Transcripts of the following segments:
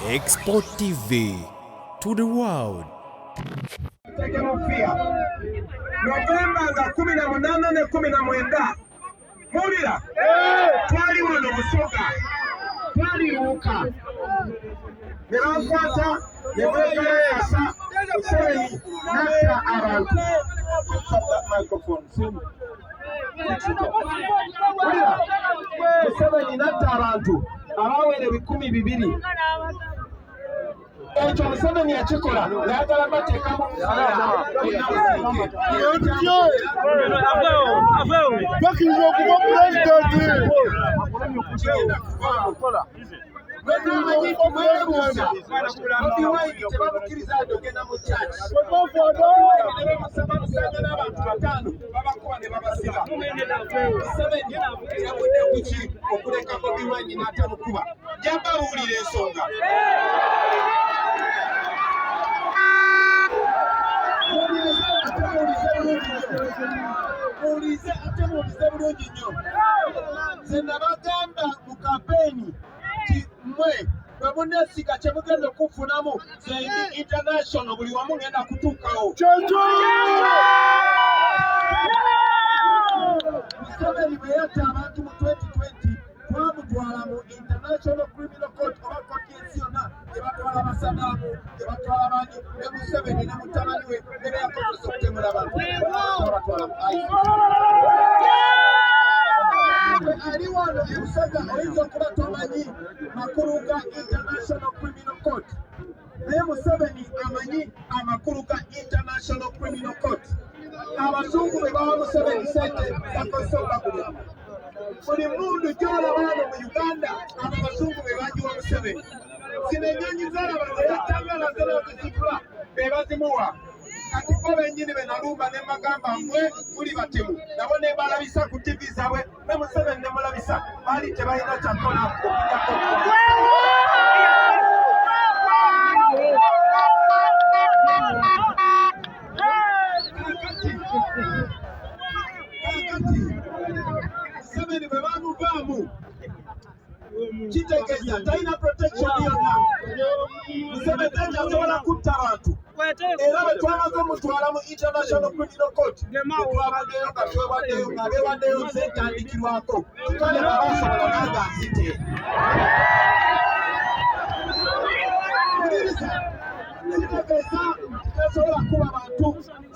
Export TV to the world. Novemba nga 18 ne 19 mulira twali wano Busoga twaliruuka ne bankwata ne beekaleyasa Museveni n'atta abantu. Museveni n'atta abantu abawera 200. Ekyo Museveni yakikola n'ayagala bateekamu bakiriza okuba pulezidenti. Mulize bulungi nnyo. Nze nabagamba mu kampeni mmwe bwe muneesiga kye mugenda okufunamu Zengi International buli wamu ngenda kutuukawo. Museveni bwe yatta abantu mu 2020 twamutwala mu International Criminal Court oba kkooti y'ensi yonna gye batwala Basadaamu, gye batwala bangi ne Museveni ne mutabani we ne beyakozesa okutemula abantu batwala mu ali wano e Busoga oyinza okuba tomanyi makulu ga International Criminal Court naye Museveni amanyi amakulu ga International Criminal Court. Abazungu be bawa Museveni sente zakozesa okubagulira. Buli mundu gy'olaba wano mu Uganda abo abazungu be bagiwa Museveni. Zino ennyonyi z'alaba ze yatangaala z'ezitula be bazimuwa. Kati bo bennyini be nalumba ne mbagamba mmwe muli batemu nabo ne balabisa ku TV zaabwe ne Museveni ne mulabisa baali tebalina kyakola okujjako Museveni bwe bamuvaamu kitegeeza talina protection yonna. Museveni takyasobola kutta bantu era bwe twamaze omutwala mu International Criminal Court twavuddeyo nga twewaddeyo nga beewaddeyo nze ntandikirwako kale babasobola nanga nzite kitegeeza tasobola kuba bantu,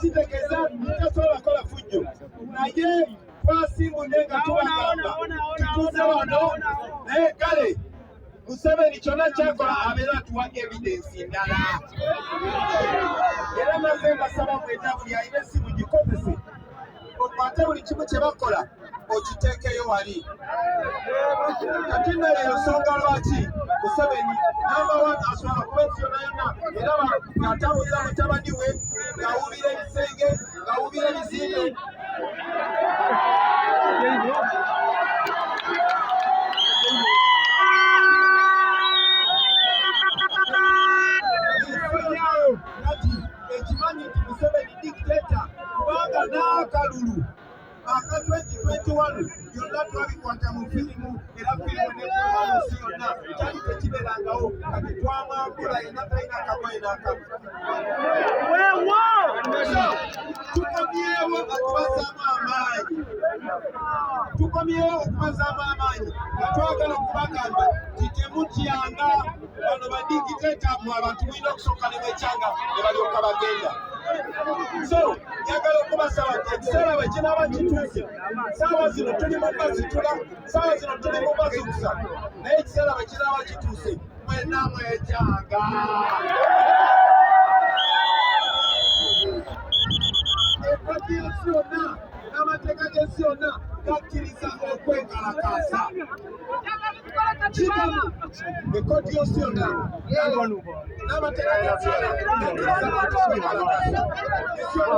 kitegeeza tasobola kola fujjo naye twasimbudde nga tubagamba tutuuze wano naye kale Museveni kyonna kyakola abeera atuwa evidence ndala. Era maze mbasaba mwenna buli alina essimu gikozese okwate buli kimu kye bakola okiteekeyo wali. Kati nno eyo nsonga lwaki Museveni namba 1 asobola kuba ensi yonna yonna era ng'atambulira mutabani we ng'awubira ebisenge ng'awubira ebizimbe. Ekimanyi nti Museveni dictator kubanga n'akalulu aka 2021 byonna twabikwata mu firimu era firimu netuwa mu nsi yonna kyali tekibeerangawo kati twamwambula yenna talina akagoye n'akamu. Tukomyewo atubazaamu amaanyi tukomyewo okubazaamu amaanyi nga twagala okubagamba nti temutyanga bano badigiteta mu abantu mulina okusooka ne mwekyanga ne balyoka bagenda. So njagala okubasaba nti ekiseera bwe kinaaba kituuse, saawa zino tuli mu bazitula, saawa zino tuli mu bazukusa, naye ekiseera bwe kinaaba kituuse mwenna mwekyanga. Ekkooti y'ensi yonna n'amateeka g'ensi yonna gakkiriza okwekalakaasa. Kiramu ekkooti y'ensi yonna n'amateeka g'ensi yonna gakkiriza okwekalakaasa. Ensi yonna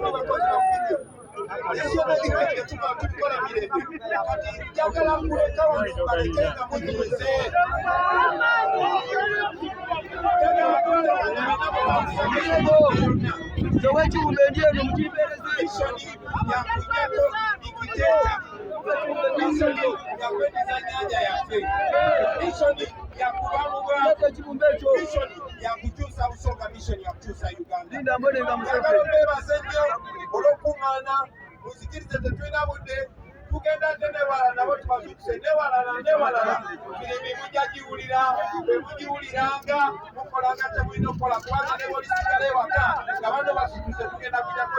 abakozi ba vidiyo, ensi yonna gibadde tukola mirembe, kati njagala kuleka wano balekenga munyiize. Tewekibumbe ndieno mukibereza Mishoni ya kujako ikiteta, mishoni ya kwendeza nyanja yaffe, mishoni ya kubamuga, ekibumbe ekyo mishoni ya kukyusa Busoga, mishoni ya kukyusa Uganda. linda mbonenga museveni Njagala mbeebaze nnyo olw'okuŋŋaana, muzikirize tetulina budde, tugenda ate newala nabo tubazukuse newalala mirembe mujja giwulira, bwe mugiwuliranga mukolanga temulina okukola kubanga ne bolisigala ewaka nga bano basukuse tugenda kujjako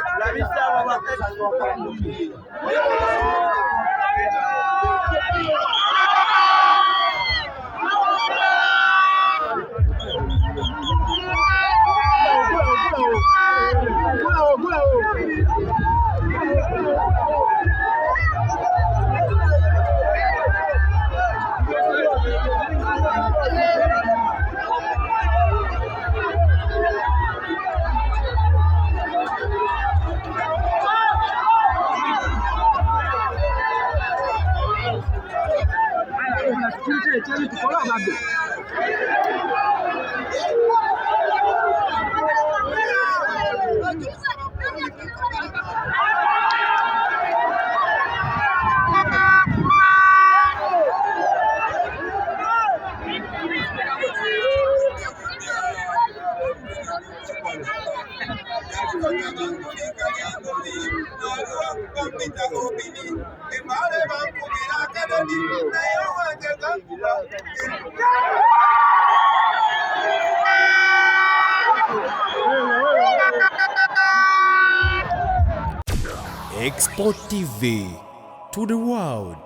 Export TV to the world.